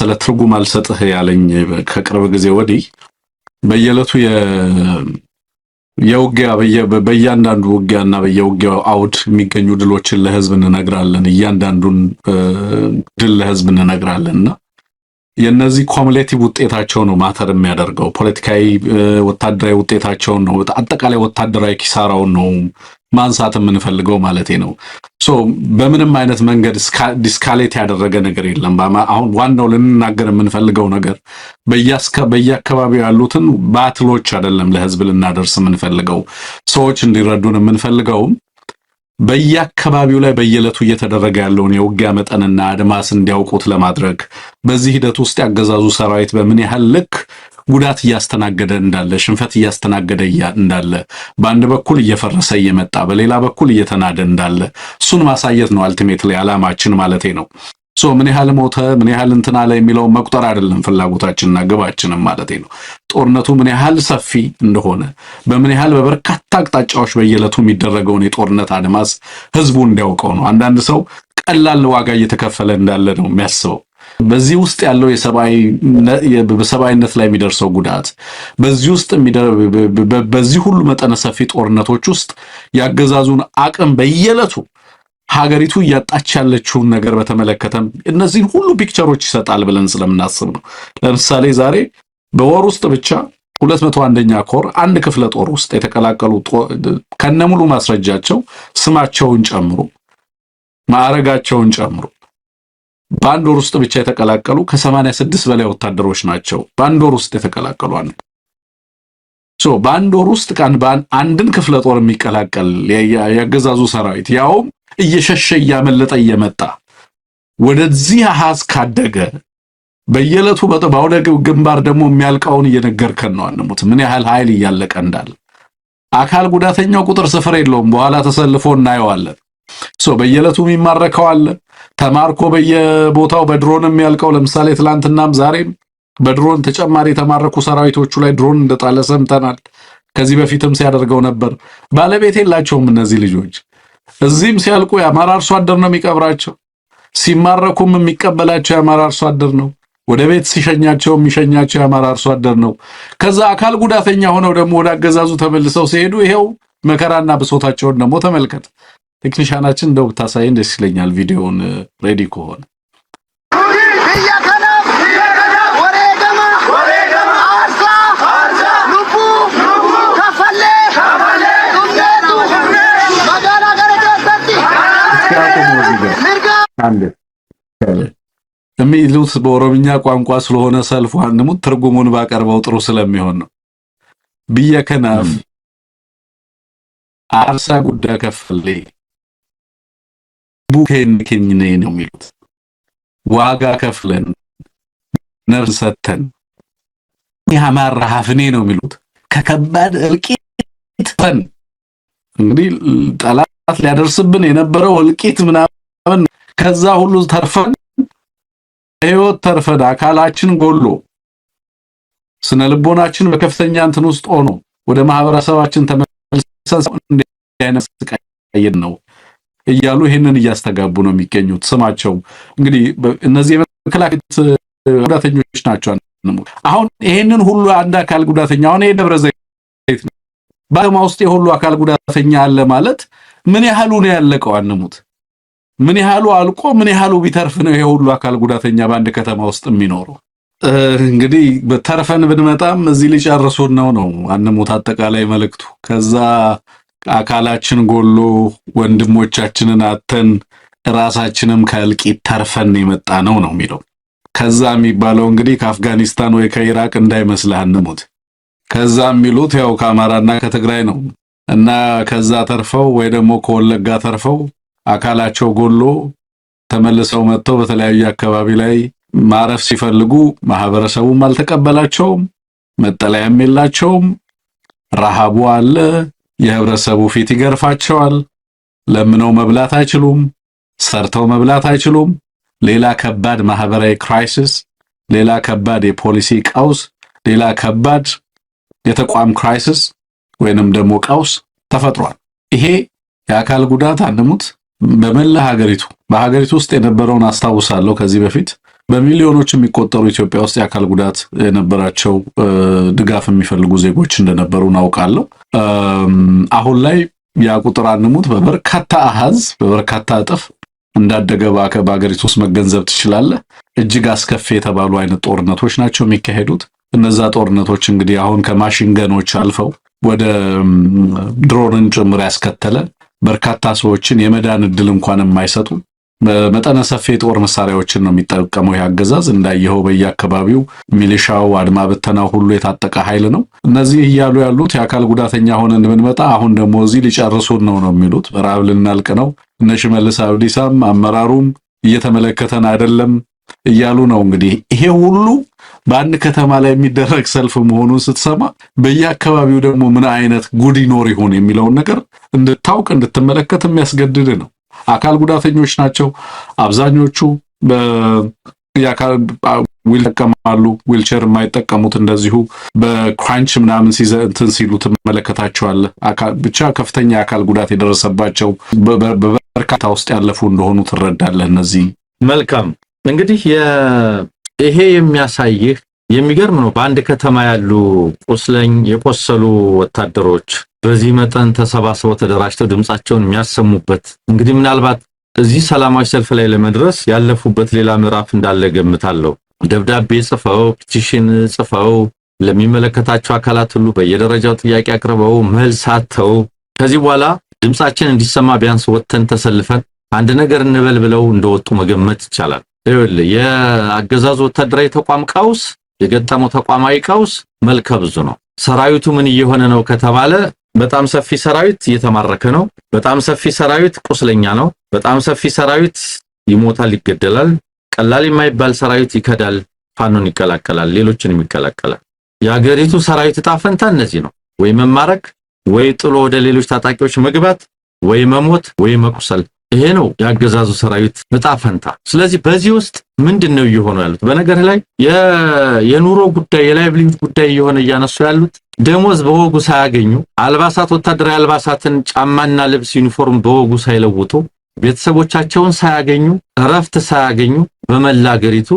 የመሰለ ትርጉም አልሰጥህ ያለኝ ከቅርብ ጊዜ ወዲህ በየለቱ የውጊያ በእያንዳንዱ ውጊያና በየውጊያው አውድ የሚገኙ ድሎችን ለህዝብ እንነግራለን። እያንዳንዱን ድል ለህዝብ እንነግራለንና የነዚህ ኮሙሌቲቭ ውጤታቸው ነው ማተር የሚያደርገው። ፖለቲካዊ ወታደራዊ ውጤታቸውን ነው፣ አጠቃላይ ወታደራዊ ኪሳራውን ነው ማንሳት የምንፈልገው ማለቴ ነው። ሶ በምንም አይነት መንገድ ዲስካሌት ያደረገ ነገር የለም። አሁን ዋናው ልንናገር የምንፈልገው ነገር በየአካባቢው ያሉትን ባትሎች አይደለም ለህዝብ ልናደርስ የምንፈልገው። ሰዎች እንዲረዱን የምንፈልገው በየአካባቢው ላይ በየለቱ እየተደረገ ያለውን የውጊያ መጠንና አድማስ እንዲያውቁት ለማድረግ በዚህ ሂደት ውስጥ ያገዛዙ ሰራዊት በምን ያህል ልክ ጉዳት እያስተናገደ እንዳለ፣ ሽንፈት እያስተናገደ እንዳለ፣ በአንድ በኩል እየፈረሰ እየመጣ በሌላ በኩል እየተናደ እንዳለ እሱን ማሳየት ነው አልቲሜትሊ ዓላማችን ማለቴ ነው። ሶ ምን ያህል ሞተ ምን ያህል እንትና ላይ የሚለው መቁጠር አይደለም ፍላጎታችንና ግባችንም ማለቴ ነው። ጦርነቱ ምን ያህል ሰፊ እንደሆነ በምን ያህል በበርካታ አቅጣጫዎች በየለቱ የሚደረገውን የጦርነት አድማስ ህዝቡ እንዲያውቀው ነው። አንዳንድ ሰው ቀላል ዋጋ እየተከፈለ እንዳለ ነው የሚያስበው። በዚህ ውስጥ ያለው በሰብአዊነት ላይ የሚደርሰው ጉዳት በዚህ ሁሉ መጠነ ሰፊ ጦርነቶች ውስጥ ያገዛዙን አቅም በየለቱ ሀገሪቱ እያጣች ያለችውን ነገር በተመለከተም እነዚህን ሁሉ ፒክቸሮች ይሰጣል ብለን ስለምናስብ ነው። ለምሳሌ ዛሬ በወር ውስጥ ብቻ 201ኛ ኮር አንድ ክፍለ ጦር ውስጥ የተቀላቀሉ ከነሙሉ ማስረጃቸው ስማቸውን ጨምሮ ማዕረጋቸውን ጨምሮ በአንድ ወር ውስጥ ብቻ የተቀላቀሉ ከ86 በላይ ወታደሮች ናቸው። በአንድ ወር ውስጥ የተቀላቀሉ በአንድ ወር ውስጥ አንድን ክፍለ ጦር የሚቀላቀል ያገዛዙ ሰራዊት ያው እየሸሸ እያመለጠ እየመጣ ወደዚህ አሃዝ ካደገ በየለቱ በአውደ ግንባር ደግሞ የሚያልቀውን እየነገርከን ነው። አንሙት ምን ያህል ኃይል እያለቀ እንዳለ አካል ጉዳተኛው ቁጥር ስፍር የለውም። በኋላ ተሰልፎ እናየዋለን። በየለቱ የሚማረከው አለ ተማርኮ በየቦታው በድሮን የሚያልቀው ለምሳሌ ትላንትናም ዛሬም በድሮን ተጨማሪ የተማረኩ ሰራዊቶቹ ላይ ድሮን እንደጣለ ሰምተናል። ከዚህ በፊትም ሲያደርገው ነበር። ባለቤት የላቸውም እነዚህ ልጆች። እዚህም ሲያልቁ የአማራ አርሶ አደር ነው የሚቀብራቸው፣ ሲማረኩም የሚቀበላቸው የአማራ አርሶ አደር ነው፣ ወደ ቤት ሲሸኛቸው የሚሸኛቸው የአማራ አርሶ አደር ነው። ከዛ አካል ጉዳተኛ ሆነው ደግሞ ወደ አገዛዙ ተመልሰው ሲሄዱ ይሄው መከራና ብሶታቸውን ደግሞ ተመልከት። ቴክኒሻናችን እንደው ብታሳየን ደስ ይለኛል ቪዲዮውን ሬዲ ከሆነ። የሚሉት በኦሮምኛ ቋንቋ ስለሆነ ሰልፉ አንሙት ትርጉሙን ባቀርበው ጥሩ ስለሚሆን ነው። ብየከናፍ አርሳ ጉዳ ከፈለ ቡኬን ከኝኔ ነው የሚሉት። ዋጋ ከፍለን ነፍስ ሰተን ያማራ ሀፍኔ ነው የሚሉት። ከከባድ እልቂት እንግዲህ ጠላት ሊያደርስብን የነበረው እልቂት ምናምን ከዛ ሁሉ ተርፈን ህይወት ተርፈን አካላችን ጎሎ ስነ ልቦናችን በከፍተኛ እንትን ውስጥ ሆኖ ወደ ማህበረሰባችን ተመልሰን እንዲያነስ ቀይን ነው እያሉ ይሄንን እያስተጋቡ ነው የሚገኙት። ስማቸው እንግዲህ እነዚህ የመከላከት ጉዳተኞች ናቸው። አሁን ይሄንን ሁሉ አንድ አካል ጉዳተኛ አሁን የደብረ ዘይት ባማ ውስጥ የሁሉ አካል ጉዳተኛ አለ ማለት ምን ያህሉ ነው ያለቀው? አንሙት ምን ያህሉ አልቆ ምን ያህሉ ቢተርፍ ነው ይሄ ሁሉ አካል ጉዳተኛ በአንድ ከተማ ውስጥ የሚኖረው? እንግዲህ በተርፈን ብንመጣም እዚህ ሊጨርሱን ነው አንሙት አጠቃላይ መልእክቱ። ከዛ አካላችን ጎሎ ወንድሞቻችንን አተን ራሳችንም ከእልቂት ተርፈን የመጣ ነው የሚለው። ከዛ የሚባለው እንግዲህ ከአፍጋኒስታን ወይ ከኢራቅ እንዳይመስልህ አንሙት። ከዛ የሚሉት ያው ከአማራና ከትግራይ ነው እና ከዛ ተርፈው ወይ ደግሞ ከወለጋ ተርፈው አካላቸው ጎሎ ተመልሰው መጥተው በተለያየ አካባቢ ላይ ማረፍ ሲፈልጉ ማህበረሰቡም አልተቀበላቸውም፣ መጠለያም የላቸውም፣ ረሃቡ አለ፣ የህብረተሰቡ ፊት ይገርፋቸዋል፣ ለምነው መብላት አይችሉም፣ ሰርተው መብላት አይችሉም። ሌላ ከባድ ማህበራዊ ክራይሲስ፣ ሌላ ከባድ የፖሊሲ ቀውስ፣ ሌላ ከባድ የተቋም ክራይሲስ ወይንም ደግሞ ቀውስ ተፈጥሯል። ይሄ የአካል ጉዳት አንሙት በመላ ሀገሪቱ በሀገሪቱ ውስጥ የነበረውን አስታውሳለሁ። ከዚህ በፊት በሚሊዮኖች የሚቆጠሩ ኢትዮጵያ ውስጥ የአካል ጉዳት የነበራቸው ድጋፍ የሚፈልጉ ዜጎች እንደነበሩ እናውቃለሁ። አሁን ላይ ያ ቁጥር አንሙት በበርካታ አሃዝ በበርካታ እጥፍ እንዳደገ በአገሪቱ ውስጥ መገንዘብ ትችላለህ። እጅግ አስከፊ የተባሉ አይነት ጦርነቶች ናቸው የሚካሄዱት። እነዛ ጦርነቶች እንግዲህ አሁን ከማሽን ገኖች አልፈው ወደ ድሮንን ጭምር ያስከተለ በርካታ ሰዎችን የመዳን እድል እንኳን የማይሰጡ በመጠነ ሰፊ ጦር መሳሪያዎችን ነው የሚጠቀመው። ያገዛዝ እንዳየው በየአካባቢው ሚሊሻው አድማ በተናው ሁሉ የታጠቀ ኃይል ነው። እነዚህ እያሉ ያሉት የአካል ጉዳተኛ ሆነን ብንመጣ አሁን ደግሞ እዚህ ሊጨርሱን ነው የሚሉት። በራብ ልናልቅ ነው። እነ ሽመልስ አብዲሳም አመራሩም እየተመለከተን አይደለም እያሉ ነው። እንግዲህ ይሄ ሁሉ በአንድ ከተማ ላይ የሚደረግ ሰልፍ መሆኑን ስትሰማ በየአካባቢው ደግሞ ምን አይነት ጉድ ይኖር ይሆን የሚለውን ነገር እንድታውቅ እንድትመለከት የሚያስገድድ ነው። አካል ጉዳተኞች ናቸው አብዛኞቹ። በያካል ዊልቸር ዊልቸር የማይጠቀሙት እንደዚሁ በክራንች ምናምን ሲሉ ትመለከታቸዋለህ። ብቻ ከፍተኛ የአካል ጉዳት የደረሰባቸው በበርካታ ውስጥ ያለፉ እንደሆኑ ትረዳለህ። እነዚህ መልካም እንግዲህ ይሄ የሚያሳይህ የሚገርም ነው። በአንድ ከተማ ያሉ የቆሰሉ ወታደሮች በዚህ መጠን ተሰባስበው ተደራጅተው ድምጻቸውን የሚያሰሙበት እንግዲህ ምናልባት እዚህ ሰላማዊ ሰልፍ ላይ ለመድረስ ያለፉበት ሌላ ምዕራፍ እንዳለ ገምታለሁ። ደብዳቤ ጽፈው ፒቲሽን ጽፈው ለሚመለከታቸው አካላት ሁሉ በየደረጃው ጥያቄ አቅርበው መልስ አጥተው ከዚህ በኋላ ድምጻችን እንዲሰማ ቢያንስ ወጥተን ተሰልፈን አንድ ነገር እንበል ብለው እንደወጡ መገመት ይቻላል። የአገዛዙ ወታደራዊ ተቋም ቀውስ የገጠመው ተቋማዊ ቀውስ መልከ ብዙ ነው። ሰራዊቱ ምን እየሆነ ነው ከተባለ በጣም ሰፊ ሰራዊት እየተማረከ ነው። በጣም ሰፊ ሰራዊት ቁስለኛ ነው። በጣም ሰፊ ሰራዊት ይሞታል፣ ይገደላል። ቀላል የማይባል ሰራዊት ይከዳል፣ ፋኖን ይቀላቀላል፣ ሌሎችንም ይቀላቀላል። የአገሪቱ ሰራዊት ዕጣ ፈንታ እነዚህ ነው። ወይ መማረክ፣ ወይ ጥሎ ወደ ሌሎች ታጣቂዎች መግባት፣ ወይ መሞት፣ ወይ መቁሰል። ይሄ ነው ያገዛዙ ሰራዊት ዕጣ ፈንታ። ስለዚህ በዚህ ውስጥ ምንድነው እየሆነ ያሉት? በነገር ላይ የኑሮ ጉዳይ የላይቭሊሁድ ጉዳይ እየሆነ እያነሱ ያሉት ደሞዝ በወጉ ሳያገኙ አልባሳት ወታደራዊ አልባሳትን ጫማና ልብስ ዩኒፎርም በወጉ ሳይለውጡ ቤተሰቦቻቸውን ሳያገኙ እረፍት ሳያገኙ በመላ አገሪቱ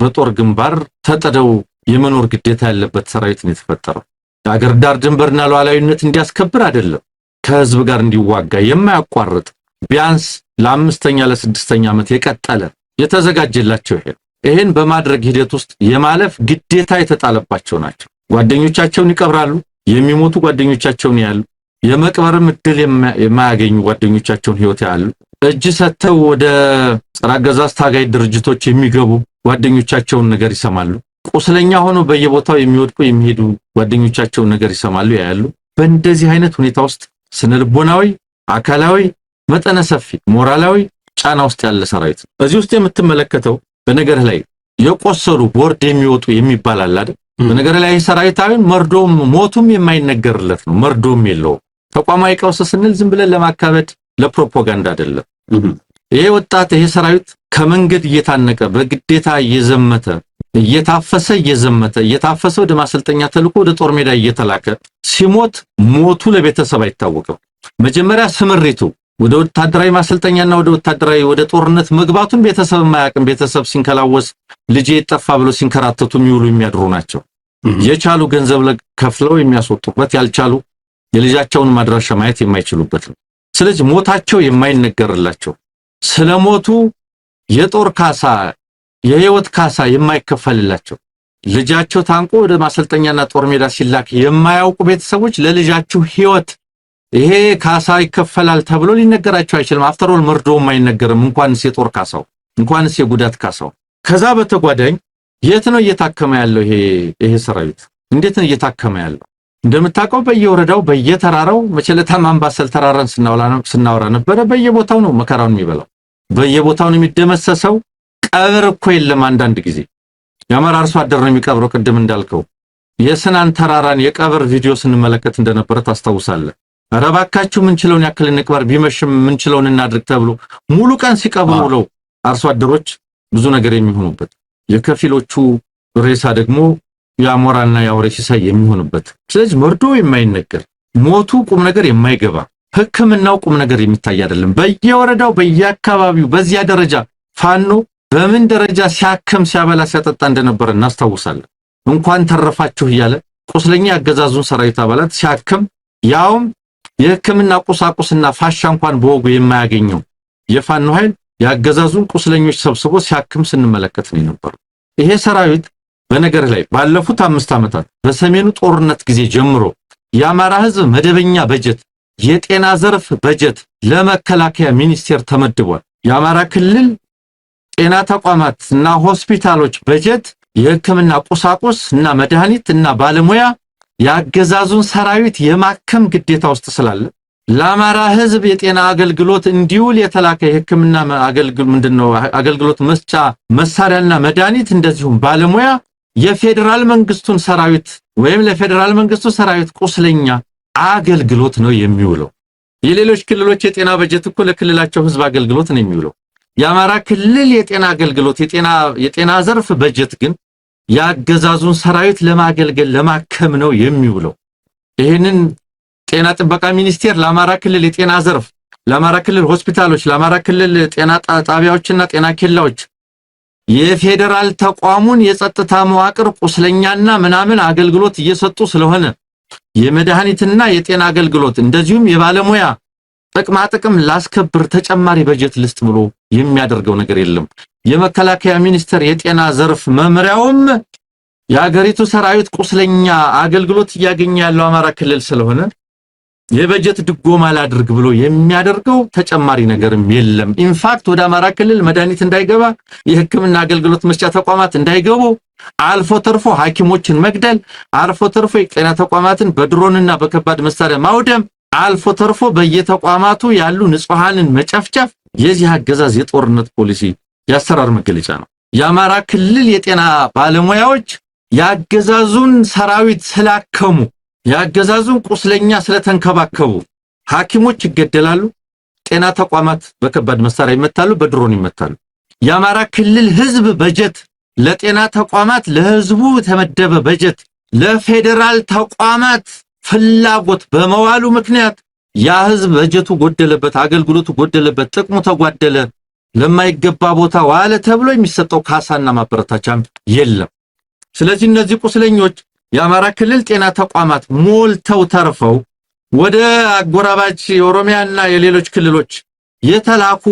በጦር ግንባር ተጠደው የመኖር ግዴታ ያለበት ሰራዊት ነው የተፈጠረው። የአገር ዳር ድንበርና ሉዓላዊነት እንዲያስከብር አይደለም ከህዝብ ጋር እንዲዋጋ የማያቋርጥ ቢያንስ ለአምስተኛ ለስድስተኛ ዓመት የቀጠለ የተዘጋጀላቸው ይሄን በማድረግ ሂደት ውስጥ የማለፍ ግዴታ የተጣለባቸው ናቸው። ጓደኞቻቸውን ይቀብራሉ፣ የሚሞቱ ጓደኞቻቸውን ያሉ፣ የመቅበርም እድል የማያገኙ ጓደኞቻቸውን ህይወት ያሉ፣ እጅ ሰጥተው ወደ ጸረ አገዛዝ ታጋይ ድርጅቶች የሚገቡ ጓደኞቻቸውን ነገር ይሰማሉ። ቁስለኛ ሆኖ በየቦታው የሚወድቁ የሚሄዱ ጓደኞቻቸውን ነገር ይሰማሉ ያያሉ። በእንደዚህ አይነት ሁኔታ ውስጥ ስነልቦናዊ አካላዊ መጠነ ሰፊ ሞራላዊ ጫና ውስጥ ያለ ሰራዊት በዚህ ውስጥ የምትመለከተው በነገር ላይ የቆሰሉ ቦርድ የሚወጡ የሚባል አለ አይደል? በነገር ላይ ሰራዊታዊ መርዶም ሞቱም የማይነገርለት ነው። መርዶም የለው። ተቋማዊ ቀውስ ስንል ዝም ብለን ለማካበድ ለፕሮፓጋንዳ አይደለም። ይሄ ወጣት ይሄ ሰራዊት ከመንገድ እየታነቀ በግዴታ እየዘመተ እየታፈሰ ወደ ማሰልጠኛ ተልኮ ወደ ጦር ሜዳ እየተላከ ሲሞት ሞቱ ለቤተሰብ አይታወቅም። መጀመሪያ ስምሪቱ ወደ ወታደራዊ ማሰልጠኛና ወደ ጦርነት መግባቱን ቤተሰብ የማያውቅም። ቤተሰብ ሲንከላወስ ልጄ ይጠፋ ብሎ ሲንከራተቱ የሚውሉ የሚያድሩ ናቸው። የቻሉ ገንዘብ ከፍለው የሚያስወጡበት፣ ያልቻሉ የልጃቸውን ማድራሻ ማየት የማይችሉበት ነው። ስለዚህ ሞታቸው የማይነገርላቸው ስለሞቱ የጦር ካሳ የህይወት ካሳ የማይከፈልላቸው ልጃቸው ታንቆ ወደ ማሰልጠኛና ጦር ሜዳ ሲላክ የማያውቁ ቤተሰቦች ለልጃቸው ህይወት ይሄ ካሳ ይከፈላል ተብሎ ሊነገራቸው አይችልም። አፍተሮል መርዶም አይነገርም። እንኳንስ የጦር ካሳው እንኳንስ የጉዳት ካሳው። ከዛ በተጓዳኝ የት ነው እየታከመ ያለው ይሄ ሰራዊት? እንዴት ነው እየታከመ ያለው? እንደምታውቀው በየወረዳው በየተራራው መቸለታ ማንባሰል ተራራን ስናወራ ነበረ። በየቦታው ነው መከራውን የሚበላው፣ በየቦታው ነው የሚደመሰሰው። ቀብር እኮ የለም። አንዳንድ ጊዜ የአማራ አርሶ አደር ነው የሚቀብረው። ቅድም እንዳልከው የስናን ተራራን የቀብር ቪዲዮ ስንመለከት እንደነበረ ታስታውሳለህ። አረባካችሁ ምንችለውን ያክል እንቅበር፣ ቢመሽም ምንችለውን እናድርግ ተብሎ ሙሉ ቀን ሲቀብሩ ውለው አርሶ አደሮች ብዙ ነገር የሚሆኑበት፣ የከፊሎቹ ሬሳ ደግሞ ያሞራና ያውሬ ሲሳይ የሚሆንበት። ስለዚህ መርዶ የማይነገር ሞቱ ቁም ነገር የማይገባ ሕክምናው ቁም ነገር የሚታይ አይደለም። በየወረዳው በየአካባቢው በዚያ ደረጃ ፋኖ በምን ደረጃ ሲያከም ሲያበላ ሲያጠጣ እንደነበር እናስታውሳለን። እንኳን ተረፋችሁ እያለ ቁስለኛ ያገዛዙን ሰራዊት አባላት ሲያከም ያውም የሕክምና ቁሳቁስና ፋሻ እንኳን በወጉ የማያገኘው የፋኖ ኃይል ያገዛዙን ቁስለኞች ሰብስቦ ሲያክም ስንመለከት ነው የነበረው። ይሄ ሰራዊት በነገር ላይ ባለፉት 5 ዓመታት በሰሜኑ ጦርነት ጊዜ ጀምሮ የአማራ ህዝብ መደበኛ በጀት የጤና ዘርፍ በጀት ለመከላከያ ሚኒስቴር ተመድቧል። የአማራ ክልል ጤና ተቋማት እና ሆስፒታሎች በጀት የሕክምና ቁሳቁስ እና መድኃኒት እና ባለሙያ ያገዛዙን ሰራዊት የማከም ግዴታ ውስጥ ስላለ ለአማራ ህዝብ የጤና አገልግሎት እንዲውል የተላከ የሕክምና አገልግሎት መስጫ መሳሪያና መድኃኒት እንደዚሁም ባለሙያ የፌደራል መንግስቱን ሰራዊት ወይም ለፌደራል መንግስቱ ሰራዊት ቁስለኛ አገልግሎት ነው የሚውለው። የሌሎች ክልሎች የጤና በጀት እኮ ለክልላቸው ህዝብ አገልግሎት ነው የሚውለው። የአማራ ክልል የጤና አገልግሎት የጤና ዘርፍ በጀት ግን ያገዛዙን ሰራዊት ለማገልገል ለማከም ነው የሚውለው። ይሄንን ጤና ጥበቃ ሚኒስቴር ለአማራ ክልል የጤና ዘርፍ፣ ለአማራ ክልል ሆስፒታሎች፣ ለአማራ ክልል ጤና ጣቢያዎችና ጤና ኬላዎች የፌደራል ተቋሙን የጸጥታ መዋቅር ቁስለኛና ምናምን አገልግሎት እየሰጡ ስለሆነ የመድኃኒትና የጤና አገልግሎት እንደዚሁም የባለሙያ ጥቅም ላስከብር ተጨማሪ በጀት ልስጥ ብሎ የሚያደርገው ነገር የለም። የመከላከያ ሚኒስቴር የጤና ዘርፍ መምሪያውም የሀገሪቱ ሰራዊት ቁስለኛ አገልግሎት እያገኘ ያለው አማራ ክልል ስለሆነ የበጀት ድጎማ ላድርግ ብሎ የሚያደርገው ተጨማሪ ነገርም የለም። ኢንፋክት ወደ አማራ ክልል መድኃኒት እንዳይገባ የሕክምና አገልግሎት መስጫ ተቋማት እንዳይገቡ አልፎ ተርፎ ሐኪሞችን መግደል፣ አልፎ ተርፎ የጤና ተቋማትን በድሮንና በከባድ መሳሪያ ማውደም፣ አልፎ ተርፎ በየተቋማቱ ያሉ ንጹሃንን መጨፍጨፍ የዚህ አገዛዝ የጦርነት ፖሊሲ ያሰራር መገለጫ ነው። የአማራ ክልል የጤና ባለሙያዎች ያገዛዙን ሰራዊት ስላከሙ ያገዛዙን ቁስለኛ ስለተንከባከቡ ሐኪሞች ይገደላሉ፣ ጤና ተቋማት በከባድ መሳሪያ ይመታሉ፣ በድሮን ይመታሉ። የአማራ ክልል ህዝብ በጀት ለጤና ተቋማት ለህዝቡ ተመደበ በጀት ለፌደራል ተቋማት ፍላጎት በመዋሉ ምክንያት ያ ህዝብ በጀቱ ጎደለበት፣ አገልግሎቱ ጎደለበት፣ ጥቅሙ ተጓደለ፣ ለማይገባ ቦታ ዋለ ተብሎ የሚሰጠው ካሳና ማበረታቻም የለም። ስለዚህ እነዚህ ቁስለኞች የአማራ ክልል ጤና ተቋማት ሞልተው ተርፈው ወደ አጎራባች የኦሮሚያና የሌሎች ክልሎች የተላኩ